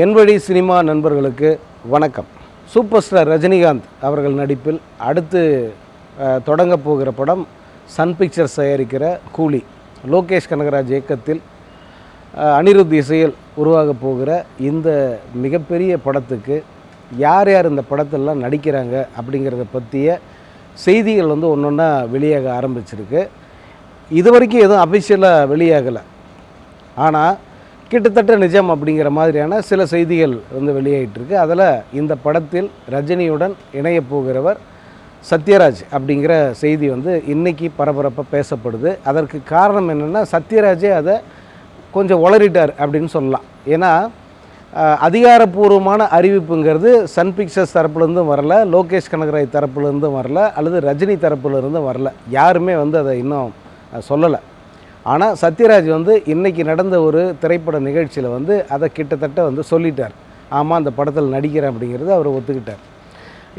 என்வழி cinema நண்பர்களுக்கு வணக்கம். Super star Rajinikanth அவர்கள் நடிப்பில் அடுத்து தொடங்கப் போகிற படம் சன் பிக்சர்ஸ் தயாரிக்கிற கூலி. லோகேஷ் கனகராஜ் இயக்கத்தில் அனிருத் இசையில் உருவாக போகிற இந்த மிகப்பெரிய படத்துக்கு யார் யார் இந்த படத்திலலாம் நடிக்கிறாங்க அப்படிங்கிறத பற்றிய செய்திகள் ஒன்று ஒன்றா வெளியாக ஆரம்பிச்சிருக்கு. இது வரைக்கும் எதுவும் அஃபிஷியலாக வெளியாகலை, ஆனால் கிட்டத்தட்ட நிஜம் அப்படிங்கிற மாதிரியான சில செய்திகள் வெளியாகிட்டுருக்கு. அதில் இந்த படத்தில் ரஜினியுடன் இணையப் போகிறவர் சத்யராஜ் அப்படிங்கிற செய்தி இன்றைக்கி பரபரப்பாக பேசப்படுது. அதற்கு காரணம் என்னென்னா, சத்யராஜே அதை கொஞ்சம் உளறிட்டார் அப்படின்னு சொல்லலாம். ஏன்னா அதிகாரப்பூர்வமான அறிவிப்புங்கிறது சன் பிக்சர்ஸ் தரப்புலேருந்தும் வரல, லோகேஷ் கனகராஜ் தரப்புலேருந்தும் வரல, அல்லது ரஜினி தரப்புலேருந்தும் வரல. யாருமே அதை இன்னும் சொல்லலை. ஆனால் சத்யராஜ் இன்றைக்கி நடந்த ஒரு திரைப்பட நிகழ்ச்சியில் அதை கிட்டத்தட்ட சொல்லிட்டார். ஆமாம், அந்த படத்தில் நடிக்கிறேன் அப்படிங்கிறத அவர் ஒத்துக்கிட்டார்.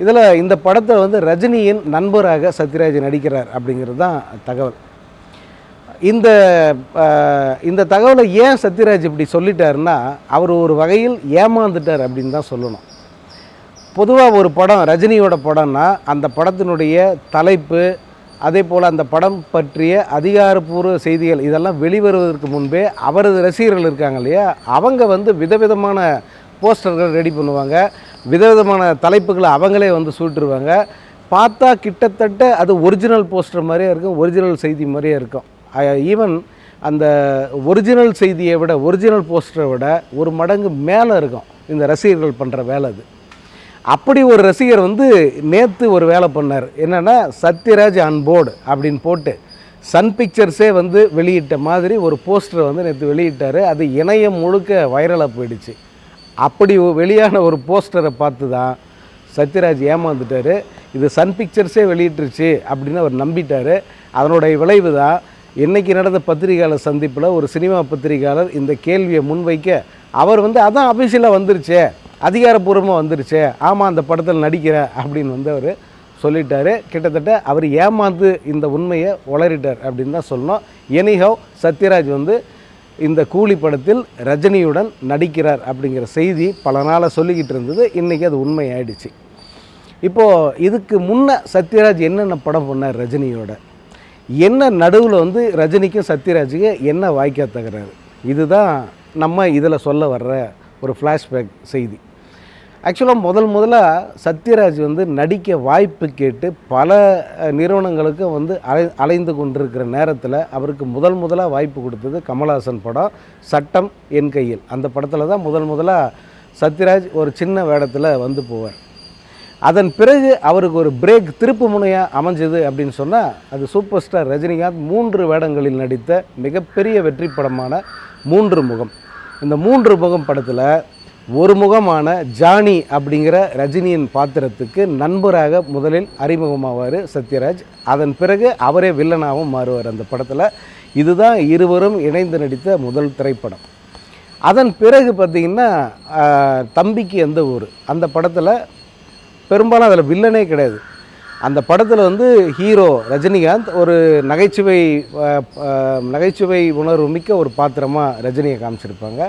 இதில் இந்த படத்தை ரஜினியின் நண்பராக சத்யராஜ் நடிக்கிறார் அப்படிங்கிறது தான் தகவல். இந்த தகவலை ஏன் சத்யராஜ் இப்படி சொல்லிட்டாருன்னா, அவர் ஒரு வகையில் ஏமாந்துட்டார் அப்படின்னு தான் சொல்லணும். பொதுவாக ஒரு படம் ரஜினியோட படம்னா அந்த படத்தினுடைய தலைப்பு, அதே போல் அந்த படம் பற்றிய அதிகாரப்பூர்வ செய்திகள் இதெல்லாம் வெளிவருவதற்கு முன்பே அவரது ரசிகர்கள் இருக்காங்க இல்லையா, அவங்க விதவிதமான போஸ்டர்கள் ரெடி பண்ணுவாங்க, விதவிதமான தலைப்புகளை அவங்களே சூட்டுருவாங்க. பார்த்தா கிட்டத்தட்ட அது ஒரிஜினல் போஸ்டர் மாதிரியே இருக்கும், ஒரிஜினல் செய்தி மாதிரியே இருக்கும். ஈவன் அந்த ஒரிஜினல் செய்தியை விட, ஒரிஜினல் போஸ்டரை விட ஒரு மடங்கு மேலே இருக்கும் இந்த ரசிகர்கள் பண்ணுற வேலை. அது அப்படி ஒரு ரசிகர் நேற்று ஒரு வேலை பண்ணார். என்னென்னா, சத்யராஜ் ஆன் போர்டு அப்படின்னு போட்டு சன் பிக்சர்ஸே வெளியிட்ட மாதிரி ஒரு போஸ்டரை நேற்று வெளியிட்டார். அது இணையம் முழுக்க வைரலாக போயிடுச்சு. அப்படி வெளியான ஒரு போஸ்டரை பார்த்து தான் சத்யராஜ் ஏமாந்துட்டார். இது சன் பிக்சர்ஸே வெளியிட்டுருச்சு அப்படின்னு அவர் நம்பிட்டார். அதனுடைய விளைவு தான் இன்றைக்கி நடந்த பத்திரிகையாளர் சந்திப்பில் ஒரு சினிமா பத்திரிகையாளர் இந்த கேள்வியை முன்வைக்க, அவர் அதான் அஃபிஷியலாக வந்துருச்சே, அதிகாரப்பூர்வமாக வந்துருச்சு, ஆமாம் அந்த படத்தில் நடிக்கிறேன் அப்படின்னு அவர் சொல்லிட்டார். கிட்டத்தட்ட அவர் ஏமாந்து இந்த உண்மையை உளறிட்டார் அப்படின்னு தான் சொல்லணும். எனிஹவ் சத்யராஜ் இந்த கூலி படத்தில் ரஜினியுடன் நடிக்கிறார் அப்படிங்கிற செய்தி பல நாளாக சொல்லிக்கிட்டு இருந்தது. இன்றைக்கி அது உண்மை ஆயிடுச்சு. இப்போது இதுக்கு முன்னே சத்யராஜ் என்னென்ன படம் பண்ணார் ரஜினியோட, என்ன நடுவில் ரஜினிக்கும் சத்யராஜுக்கு என்ன வாய்க்கா தகராறு, இதுதான் நம்ம இதில் சொல்ல வர்ற ஒரு ஃப்ளாஷ்பேக் செய்தி. ஆக்சுவலாக முதலாக சத்யராஜ் நடிக்க வாய்ப்பு கேட்டு பல நிறுவனங்களுக்கு அலைந்து கொண்டிருக்கிற நேரத்தில் அவருக்கு முதலாக வாய்ப்பு கொடுத்தது கமல்ஹாசன் படம் சட்டம் என் கையில். அந்த படத்தில் தான் முதலாக சத்யராஜ் ஒரு சின்ன வேடத்தில் போவார். அதன் பிறகு அவருக்கு ஒரு பிரேக், திருப்பு முனையாக அமைஞ்சது அப்படின்னு சொன்னால் அது சூப்பர் ஸ்டார் ரஜினிகாந்த் 3 வேடங்களில் நடித்த மிகப்பெரிய வெற்றி படமான 3 முகம். இந்த 3 முகம் படத்தில் ஒரு முகமான ஜானி அப்படிங்கிற ரஜினியின் பாத்திரத்துக்கு நண்பராக முதலில் அறிமுகமாவார் சத்யராஜ். அதன் பிறகு அவரே வில்லனாகவும் மாறுவார் அந்த படத்தில். இதுதான் இருவரும் இணைந்து நடித்த முதல் திரைப்படம். அதன் பிறகு பார்த்திங்கன்னா தம்பிக்கு எந்த ஊர், அந்த படத்தில் பெரும்பாலும் அதில் வில்லனே கிடையாது. அந்த படத்தில் ஹீரோ ரஜினிகாந்த் ஒரு நகைச்சுவை உணர்வு மிக்க ஒரு பாத்திரமாக ரஜினியை காமிச்சிருப்பாங்க.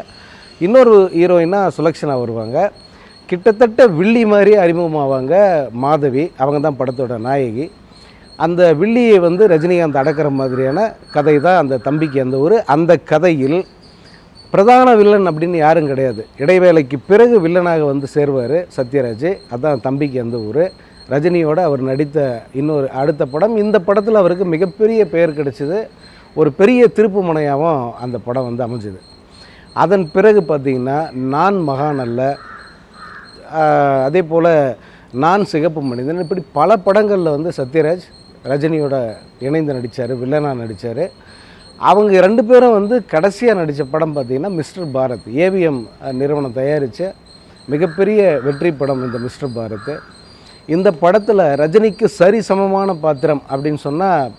இன்னொரு ஹீரோயினாக சுலக்ஷனா வருவாங்க. கிட்டத்தட்ட வில்லி மாதிரி அறிமுகமாவாங்க மாதவி, அவங்க தான் படத்தோட நாயகி. அந்த வில்லியை ரஜினிகாந்த் அடக்கிற மாதிரியான கதை தான் அந்த தம்பிக்கு அந்த ஊர். அந்த கதையில் பிரதான வில்லன் அப்படின்னு யாரும் கிடையாது. இடைவேளைக்கு பிறகு வில்லனாக சேருவார் சத்யராஜ். அதுதான் தம்பிக்கு அந்த ஊர். ரஜினியோட அவர் நடித்த இன்னொரு அடுத்த படம். இந்த படத்தில் அவருக்கு மிகப்பெரிய பெயர் கிடைச்சிது. ஒரு பெரிய திருப்பு முனையாகவும் அந்த படம் அமைஞ்சுது. அதன் பிறகு பார்த்திங்கன்னா நான் மகான் அல்ல, அதே போல் நான் சிகப்பு மனிதன், இப்படி பல படங்களில் சத்யராஜ் ரஜினியோட இணைந்து நடித்தார், வில்லனாக நடித்தார். அவங்க 2 பேரும் கடைசியாக நடித்த படம் பார்த்திங்கன்னா மிஸ்டர் பாரத். ஏவிஎம் நிறுவனம் தயாரித்த மிகப்பெரிய வெற்றி படம் இந்த மிஸ்டர் பாரத். இந்த படத்தில் ரஜினிக்கு சரி சமமான பாத்திரம் அப்படின்னு சொன்னால்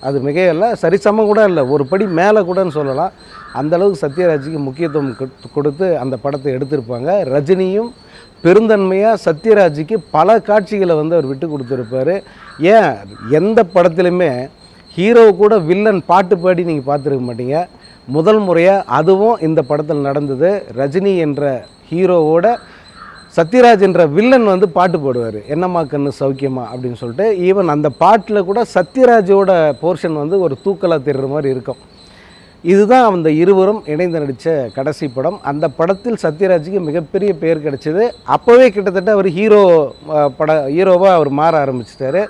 அது மிகையல்ல, சரிசமம் கூட இல்லை, ஒரு படி மேலே கூடன்னு சொல்லலாம். அந்தளவுக்கு சத்யராஜுக்கு முக்கியத்துவம் கொடுத்து அந்த படத்தை எடுத்திருப்பாங்க. ரஜினியும் பெருந்தன்மையாக சத்யராஜுக்கு பல காட்சிகளை அவர் விட்டு கொடுத்துருப்பார். ஏன் எந்த படத்துலையுமே ஹீரோ கூட வில்லன் பாட்டு பாடி நீங்கள் பார்த்துருக்க மாட்டீங்க. முதல் முறையாக அதுவும் இந்த படத்தில் நடந்தது. ரஜினி என்ற ஹீரோவோட சத்யராஜ் என்ற வில்லன் வந்து பாட்டு போடுவார், என்னம்மா கண்ணு சௌக்கியமா அப்படின்னு சொல்லிட்டு. ஈவன் அந்த பாட்டில் கூட சத்யராஜோட போர்ஷன் வந்து ஒரு தூக்கலாக தெரிகிற மாதிரி இருக்கும். இதுதான் அந்த இருவரும் இணைந்து நடித்த கடைசி படம். அந்த படத்தில் சத்யராஜுக்கு மிகப்பெரிய பெயர் கிடைச்சிது. அப்போவே கிட்டத்தட்ட அவர் ஹீரோவாக அவர் மாற ஆரம்பிச்சிட்டாரு,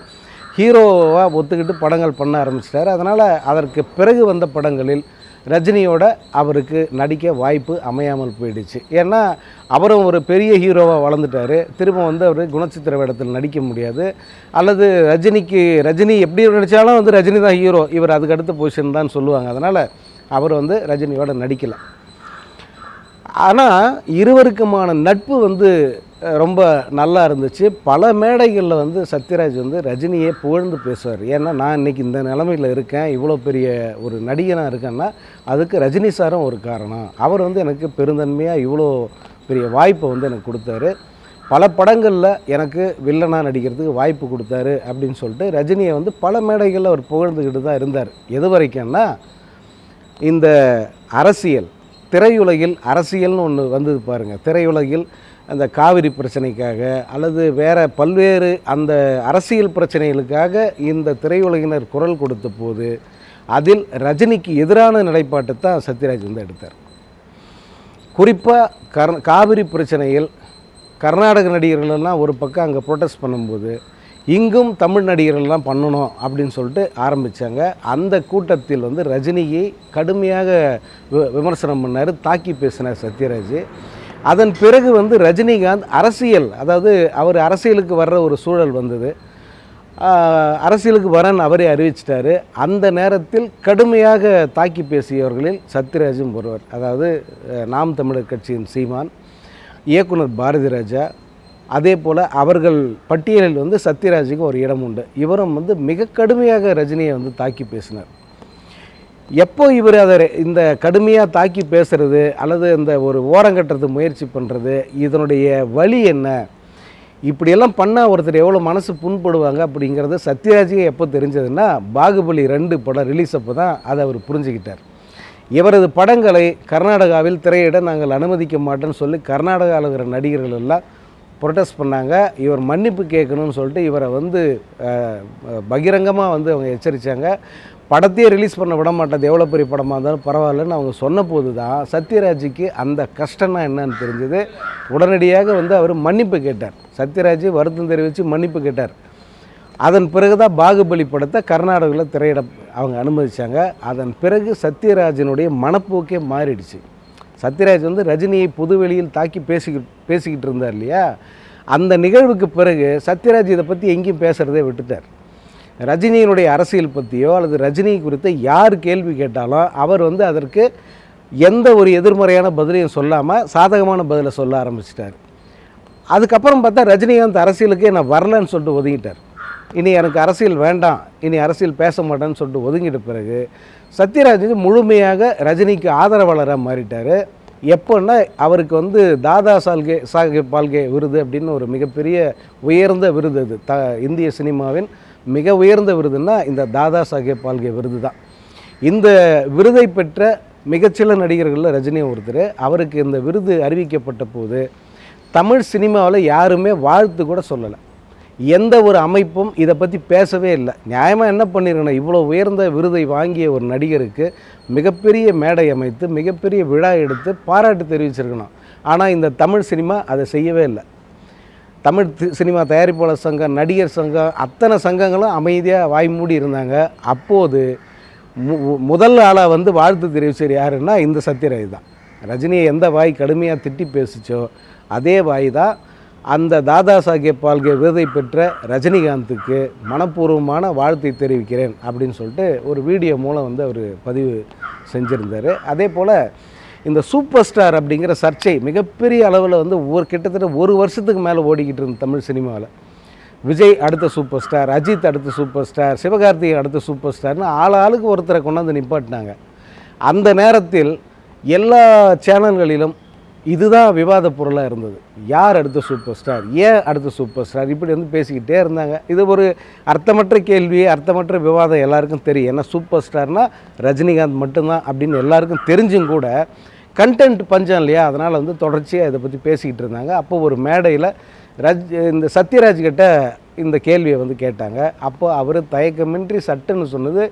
ஹீரோவாக ஒத்துக்கிட்டு படங்கள் பண்ண ஆரம்பிச்சிட்டாரு. அதனால் அதற்கு பிறகு வந்த படங்களில் ரஜினியோட அவருக்கு நடிக்க வாய்ப்பு அமையாமல் போயிடுச்சு. ஏன்னா அவரும் ஒரு பெரிய ஹீரோவாக வளர்ந்துட்டார். திரும்ப வந்து அவர் குணச்சித்திர வேடத்தில் நடிக்க முடியாது. அல்லது ரஜினி எப்படி நடித்தாலும் வந்து ரஜினி தான் ஹீரோ, இவர் அதுக்கு அடுத்த பொசிஷன் தான் சொல்லுவாங்க. அதனால் அவர் வந்து ரஜினியோட நடிக்கலை. ஆனால் இருவருக்குமான நட்பு வந்து ரொம்ப நல்லா இருந்துச்சு. பல மேடைகளில் வந்து சத்யராஜ் வந்து ரஜினியை புகழ்ந்து பேசுவார். ஏன்னா நான் இன்றைக்கி இந்த நிலமையில் இருக்கேன், இவ்வளோ பெரிய ஒரு நடிகனாக இருக்கேன்னா அதுக்கு ரஜினி சாரும் ஒரு காரணம். அவர் வந்து எனக்கு பெருந்தன்மையாக இவ்வளோ பெரிய வாய்ப்பை வந்து எனக்கு கொடுத்தாரு, பல படங்களில் எனக்கு வில்லனாக நடிக்கிறதுக்கு வாய்ப்பு கொடுத்தாரு அப்படின்னு சொல்லிட்டு ரஜினியை வந்து பல மேடைகளில் அவர் புகழ்ந்துக்கிட்டு தான் இருந்தார். எது வரைக்கும்னா இந்த திரையுலகில் அரசியல்னு ஒன்று வந்தது பாருங்கள். திரையுலகில் அந்த காவிரி பிரச்சனைக்காக அல்லது வேறு பல்வேறு அந்த அரசியல் பிரச்சனைகளுக்காக இந்த திரையுலகினர் குரல் கொடுத்த போது அதில் ரஜினிக்கு எதிரான நிலைப்பாட்டை தான் சத்யராஜ் வந்து எடுத்தார். குறிப்பாக காவிரி பிரச்சனையில் கர்நாடக நடிகர்களெல்லாம் ஒரு பக்கம் அங்கே ப்ரொட்டஸ்ட் பண்ணும்போது இங்கும் தமிழ் நடிகர்கள்லாம் பண்ணணும் அப்படின்னு சொல்லிட்டு ஆரம்பித்தாங்க. அந்த கூட்டத்தில் வந்து ரஜினியை கடுமையாக விமர்சனம் பண்ணார், தாக்கி பேசினார் சத்யராஜ். அதன் பிறகு வந்து ரஜினிகாந்த் அதாவது அவர் அரசியலுக்கு வர்ற ஒரு சூழல் வந்தது. அரசியலுக்கு வரன்னு அவரே அறிவிச்சிட்டாரு. அந்த நேரத்தில் கடுமையாக தாக்கி பேசியவர்களில் சத்யராஜும் ஒருவர். அதாவது நாம் தமிழர் கட்சியின் சீமான், இயக்குனர் பாரதி ராஜா, அதே போல் அவர்கள் பட்டியலில் வந்து சத்யராஜுக்கு ஒரு இடம் உண்டு. இவரும் வந்து மிக கடுமையாக ரஜினியை வந்து தாக்கி பேசினார். எப்போ இவர் இந்த கடுமையாக தாக்கி பேசுகிறது அல்லது இந்த ஒரு ஓரங்கட்டுறது முயற்சி பண்ணுறது, இதனுடைய வழி என்ன, இப்படியெல்லாம் பண்ணால் ஒருத்தர் எவ்வளோ மனசு புண்படுவாங்க அப்படிங்கிறது சத்யராஜுக்கு எப்போ தெரிஞ்சதுன்னா பாகுபலி 2 படம் ரிலீஸ் அப்போ தான் அதை அவர் புரிஞ்சுக்கிட்டார். இவரது படங்களை கர்நாடகாவில் திரையிட நாங்கள் அனுமதிக்க மாட்டேன்னு சொல்லி கர்நாடகாவில் இருக்கிற நடிகர்கள் எல்லாம் ப்ரொட்டஸ்ட் பண்ணாங்க. இவர் மன்னிப்பு கேட்கணும்னு சொல்லிட்டு இவரை வந்து பகிரங்கமாக வந்து அவங்க எச்சரித்தாங்க. படத்தையே ரிலீஸ் பண்ண விட மாட்டேது, எவ்வளோ பெரிய படமாக இருந்தாலும் பரவாயில்லன்னு அவங்க சொன்ன போது தான் சத்யராஜுக்கு அந்த கஷ்டம்னா என்னன்னு தெரிஞ்சது. உடனடியாக வந்து அவர் மன்னிப்பு கேட்டார். சத்யராஜ் வருத்தம் தெரிவித்து மன்னிப்பு கேட்டார். அதன் பிறகு தான் பாகுபலி படத்தை கர்நாடகாவில் திரையிட அவங்க அனுமதித்தாங்க. அதன் பிறகு சத்யராஜனுடைய மனப்போக்கே மாறிடுச்சு. சத்யராஜ் வந்து ரஜினியை பொதுவெளியில் தாக்கி பேசிக்கிட்டு இருந்தார் இல்லையா, அந்த நிகழ்வுக்கு பிறகு சத்யராஜ் இதை பற்றி எங்கேயும் பேசுகிறதே விட்டுட்டார். ரஜினியினுடைய அரசியல் பற்றியோ அல்லது ரஜினி குறித்து யார் கேள்வி கேட்டாலும் அவர் வந்து அதற்கு எந்த ஒரு எதிர்மறையான பதிலையும் சொல்லாமல் சாதகமான பதிலை சொல்ல ஆரம்பிச்சிட்டார். அதுக்கப்புறம் பார்த்தா ரஜினிகாந்த் அரசியலுக்கே நான் வரலன்னு சொல்லிட்டு ஒதுங்கிட்டார். இனி எனக்கு அரசியல் வேண்டாம், இனி அரசியல் பேச மாட்டேன்னு சொல்லிட்டு ஒதுங்கிட்ட பிறகு சத்யராஜ் முழுமையாக ரஜினிக்கு ஆதரவாளராக மாறிட்டார். எப்போன்னா அவருக்கு வந்து தாதா சாஹேப் பால்கே விருது அப்படின்னு ஒரு மிகப்பெரிய உயர்ந்த விருது, அது இந்திய சினிமாவின் மிக உயர்ந்த விருதுன்னா இந்த தாதா சாஹேப் பால்கே விருது தான். இந்த விருதை பெற்ற மிகச்சில நடிகர்களில் ரஜினி ஒருத்தர். அவருக்கு இந்த விருது அறிவிக்கப்பட்ட போது தமிழ் சினிமாவில் யாருமே வாழ்த்து கூட சொல்லலை. எந்த ஒரு அமைப்பும் இதை பற்றி பேசவே இல்லை. நியாயமாக என்ன பண்ணிருக்கணும், இவ்வளோ உயர்ந்த விருதை வாங்கிய ஒரு நடிகருக்கு மிகப்பெரிய மேடை அமைத்து மிகப்பெரிய விழா எடுத்து பாராட்டு தெரிவிச்சிருக்கணும். ஆனால் இந்த தமிழ் சினிமா அதை செய்யவே இல்லை. தமிழ் சினிமா தயாரிப்பாளர் சங்கம், நடிகர் சங்கம், அத்தனை சங்கங்களும் அமைதியாக வாய் மூடி இருந்தாங்க. அப்போது முதல் ஆளாக வந்து வாழ்த்து தெரிவிச்சது யாருன்னா இந்த சத்யராஜ் தான். ரஜினியை எந்த வாய் கடுமையாக திட்டி பேசிச்சோ அதே வாய் தான் அந்த தாதா சாஹேப் பால்கே விருதை பெற்ற ரஜினிகாந்துக்கு மனப்பூர்வமான வாழ்த்தை தெரிவிக்கிறேன் அப்படின்னு சொல்லிட்டு ஒரு வீடியோ மூலம் வந்து அவர் பதிவு செஞ்சுருந்தார். அதே போல் இந்த சூப்பர் ஸ்டார் அப்படிங்கிற சர்ச்சை மிகப்பெரிய அளவில் வந்து கிட்டத்தட்ட ஒரு வருஷத்துக்கு மேலே ஓடிக்கிட்டு இருந்த தமிழ் சினிமாவில். விஜய் அடுத்த சூப்பர் ஸ்டார், அஜித் அடுத்த சூப்பர் ஸ்டார், சிவகார்த்திகேயன் அடுத்த சூப்பர் ஸ்டார்னு ஆளுக்கு ஒருத்தரை கொண்டாந்து நிப்பாட்டினாங்க. அந்த நேரத்தில் எல்லா சேனல்களிலும் இதுதான் விவாத பொருளாக இருந்தது. யார் அடுத்த சூப்பர் ஸ்டார், ஏன் அடுத்த சூப்பர் ஸ்டார், இப்படி வந்து பேசிக்கிட்டே இருந்தாங்க. இது ஒரு அர்த்தமற்ற கேள்வி, அர்த்தமற்ற விவாதம் எல்லாருக்கும் தெரியும். ஏன்னா சூப்பர் ஸ்டார்னால் ரஜினிகாந்த் மட்டும்தான் அப்படின்னு எல்லாருக்கும் தெரிஞ்சும் கூட கண்டென்ட் பஞ்சம் இல்லையா, அதனால் வந்து தொடர்ச்சியாக இதை பற்றி பேசிக்கிட்டு இருந்தாங்க. அப்போ ஒரு மேடையில் இந்த சத்யராஜ் கிட்ட இந்த கேள்வியை வந்து கேட்டாங்க. அப்போ அவர் தயக்கமின்றி சட்டுன்னு சொன்னது,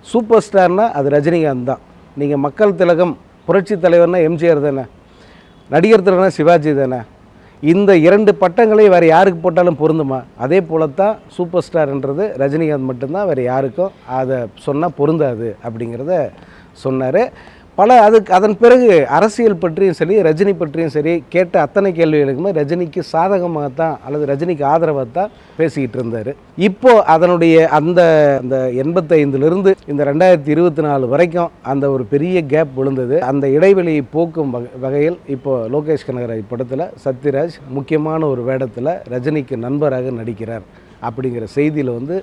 சூப்பர் ஸ்டார்னால் அது ரஜினிகாந்த் தான். நீங்கள் மக்கள் திலகம் புரட்சி தலைவர்னா எம்ஜிஆர் தானே, நடிகர் திலகம்னா சிவாஜி தானே, இந்த 2 பட்டங்களை வேறு யாருக்கு போட்டாலும் பொருந்துமா? அதே போல தான் சூப்பர் ஸ்டார்ன்றது ரஜினிகாந்த் மட்டும்தான், வேறு யாருக்கும் அதை சொன்னால் பொருந்தாது அப்படிங்கிறத சொன்னார். அதன் பிறகு அரசியல் பற்றியும் சரி, ரஜினி பற்றியும் சரி கேட்ட அத்தனை கேள்விகளுக்குமே ரஜினிக்கு சாதகமாகத்தான் அல்லது ரஜினிக்கு ஆதரவாக தான் பேசிக்கிட்டு இருந்தார். இப்போது அதனுடைய அந்த 85லிருந்து இந்த 2024 வரைக்கும் அந்த ஒரு பெரிய கேப் விழுந்தது. அந்த இடைவெளியை போக்கும் வகையில் இப்போது லோகேஷ் கனகராஜ் படத்தில் சத்யராஜ் முக்கியமான ஒரு வேடத்தில் ரஜினிக்கு நண்பராக நடிக்கிறார் அப்படிங்கிற செய்தியில் வந்து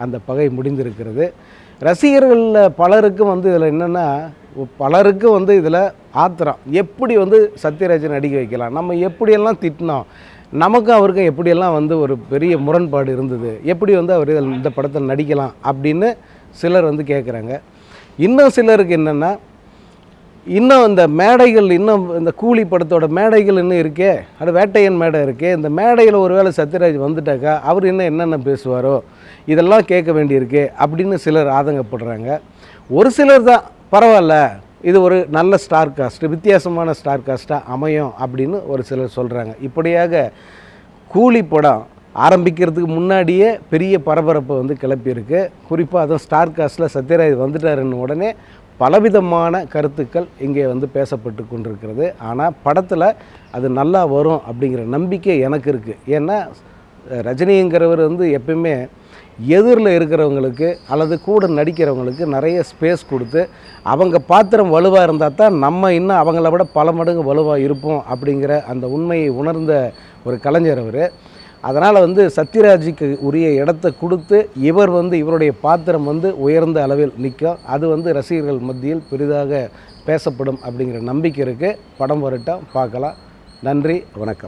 அந்த பகை முடிந்திருக்கிறது. ரசிகர்களில் பலருக்கும் வந்து இதில் என்னென்னா, பலருக்கும் வந்து இதில் ஆத்திரம். எப்படி வந்து சத்யராஜை நடிக்க வைக்கலாம், நம்ம எப்படியெல்லாம் திட்டினோம், நமக்கும் அவருக்கும் எப்படியெல்லாம் வந்து ஒரு பெரிய முரண்பாடு இருந்தது, எப்படி வந்து அவர் இந்த படத்தில் நடிக்கலாம் அப்படின்னு சிலர் வந்து கேட்குறாங்க. இன்னும் சிலருக்கு என்னென்னா, இன்னும் இந்த மேடைகள், இன்னும் இந்த கூலி படத்தோட மேடைகள் இன்னும் இருக்கே, அது வேட்டையன் மேடை இருக்கே, இந்த மேடையில் ஒரு வேளை சத்யராஜ் வந்துட்டாக்கா அவர் இன்னும் என்னென்ன பேசுவாரோ இதெல்லாம் கேட்க வேண்டியிருக்கு அப்படின்னு சிலர் ஆதங்கப்படுறாங்க. ஒரு சிலர் தான் பரவாயில்ல, இது ஒரு நல்ல ஸ்டார் காஸ்ட், வித்தியாசமான ஸ்டார் காஸ்ட்டாக அமையும் அப்படின்னு ஒரு சிலர் சொல்கிறாங்க. இப்படியாக கூலி படம் ஆரம்பிக்கிறதுக்கு முன்னாடியே பெரிய பரபரப்பை வந்து கிளப்பியிருக்கு. குறிப்பாக அதுவும் ஸ்டார் காஸ்ட்டில் சத்யராஜ் வந்துட்டாருன்னு உடனே பலவிதமான கருத்துக்கள் இங்கே வந்து பேசப்பட்டு கொண்டிருக்கிறது. ஆனால் படத்தில் அது நல்லா வரும் அப்படிங்கிற நம்பிக்கை எனக்கு இருக்குது. ஏன்னா ரஜினிங்கிறவர் வந்து எப்பயுமே எதிரில் இருக்கிறவங்களுக்கு அல்லது கூட நடிக்கிறவங்களுக்கு நிறைய ஸ்பேஸ் கொடுத்து, அவங்க பாத்திரம் வலுவாக இருந்தால் தான் நம்ம இன்னும் அவங்கள விட பல மடங்கு வலுவாக இருப்போம் அப்படிங்கிற அந்த உண்மையை உணர்ந்த ஒரு கலைஞர் அவர். அதனால் வந்து சத்யராஜுக்கு உரிய இடத்தை கொடுத்து இவர் வந்து இவருடைய பாத்திரம் வந்து உயர்ந்த அளவில் நிற்கும். அது வந்து ரசிகர்கள் மத்தியில் பெரிதாக பேசப்படும் அப்படிங்கிற நம்பிக்கை இருக்குது. படம் வரட்டும், பார்க்கலாம். நன்றி, வணக்கம்.